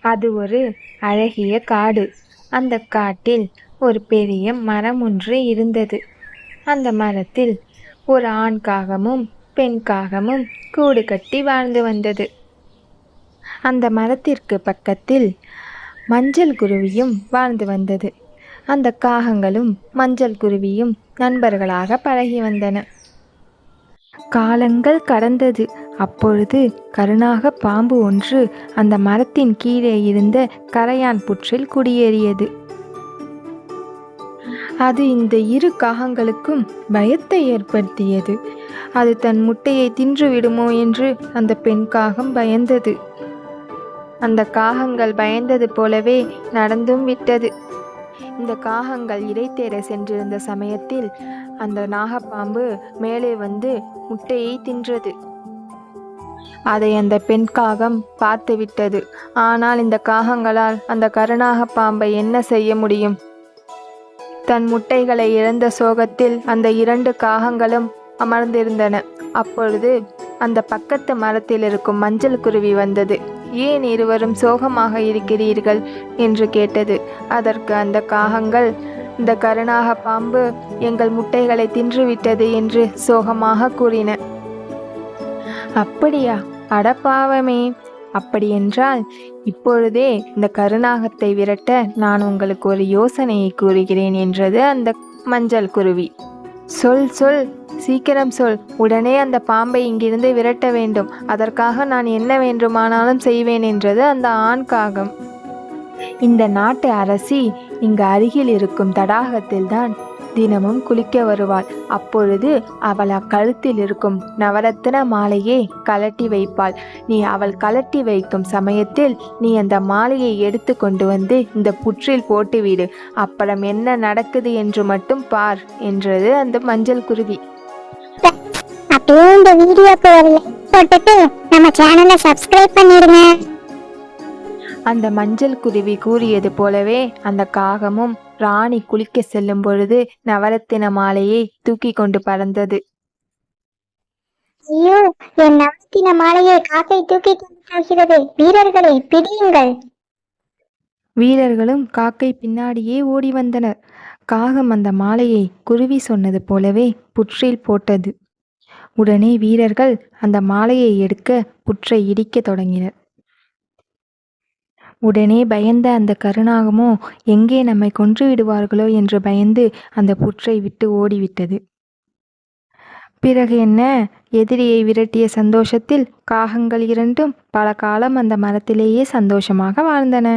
அது ஒரு அழகிய காடு. அந்த காட்டில் ஒரு பெரிய மரம் ஒன்று இருந்தது. அந்த மரத்தில் ஒரு ஆண் காகமும் பெண் காகமும் கூடு கட்டி வாழ்ந்து வந்தது. அந்த மரத்திற்கு பக்கத்தில் மஞ்சள் குருவியும் வாழ்ந்து வந்தது. அந்த காகங்களும் மஞ்சள் குருவியும் நண்பர்களாக பழகி வந்தன. காலங்கள் கடந்தது. அப்பொழுது கருணாக பாம்பு ஒன்று அந்த மரத்தின் கீழே இருந்த கரையான் புற்றில் குடியேறியது. அது இந்த இரு காகங்களுக்கும் பயத்தை ஏற்படுத்தியது. அது தன் முட்டையை தின்று விடுமோ என்று அந்த பெண் காகம் பயந்தது. அந்த காகங்கள் பயந்தது போலவே நடந்தும் விட்டது. இந்த காகங்கள் இரை தேட சென்றிருந்த சமயத்தில் அந்த நாகப்பாம்பு மேலே வந்து முட்டையை தின்றது. அதை அந்த பெண் காகம் பார்த்து விட்டது. ஆனால் இந்த காகங்களால் அந்த கருநாக பாம்பை என்ன செய்ய முடியும்? தன் முட்டைகளை இழந்த சோகத்தில் அந்த 2 காகங்களும் அமர்ந்திருந்தன. அப்பொழுது அந்த பக்கத்து மரத்தில் இருக்கும் மஞ்சள் குருவி வந்தது. ஏன் இருவரும் சோகமாக இருக்கிறீர்கள் என்று கேட்டது. அதற்கு அந்த காகங்கள், இந்த கருநாக பாம்பு எங்கள் முட்டைகளை தின்றுவிட்டது என்று சோகமாக கூறின. அப்படியா? அடப்பாவமே! அப்படியென்றால் இப்பொழுதே இந்த கருநாகத்தை விரட்ட நான் உங்களுக்கு ஒரு யோசனையை கூறுகிறேன் என்றது அந்த மஞ்சள் குருவி. சொல் சொல், சீக்கிரம் சொல். உடனே அந்த பாம்பை இங்கிருந்து விரட்ட வேண்டும். அதற்காக நான் என்ன வேண்டுமானாலும் செய்வேன் என்றது அந்த ஆண் காகம். இந்த நாட்டு அரசி இங்கு அருகில் இருக்கும் தடாகத்தில்தான் தினமும் குளிக்க வருவாள். அப்பொழுது அவள் அக்கழுத்தில் இருக்கும் நவரத்தின மாலையை கலட்டி வைப்பாள். நீ அவள் கலட்டி வைக்கும் சமயத்தில் நீ அந்த மாலையை எடுத்து கொண்டு வந்து இந்த புற்றில் போட்டுவிடு. அப்புறம் என்ன நடக்குது என்று மட்டும் பார் என்றது அந்த மஞ்சள் குருவி. அப்படியே இந்த வீடியோக்கு ஒரு லைக் போட்டுட்டு நம்ம சேனலை சப்ஸ்கிரைப் பண்ணிடுங்க. அந்த மஞ்சள் குருவி கூறியது போலவே அந்த காகமும் ராணி குளிக்க செல்லும் பொழுது நவரத்தின மாலையை தூக்கி கொண்டு பறந்தது. ஐயோ, என் நவரத்தின மாலையை காக்கை தூக்கி கொண்டு போகிறது. வீரர்களே, பிடியுங்கள். வீரர்களும் காக்கை பின்னாடியே ஓடி வந்தனர். காகம் அந்த மாலையை குருவி சொன்னது போலவே புற்றில் போட்டது. உடனே வீரர்கள் அந்த மாலையை எடுக்க புற்றை இடிக்க தொடங்கினர். உடனே பயந்த அந்த கருநாகமோ எங்கே நம்மை கொன்று விடுவார்களோ என்று பயந்து அந்த புற்றை விட்டு ஓடிவிட்டது. பிறகு என்ன? எதிரியை விரட்டிய சந்தோஷத்தில் காகங்கள் 2ம் பல காலம் அந்த மரத்திலேயே சந்தோஷமாக வாழ்ந்தன.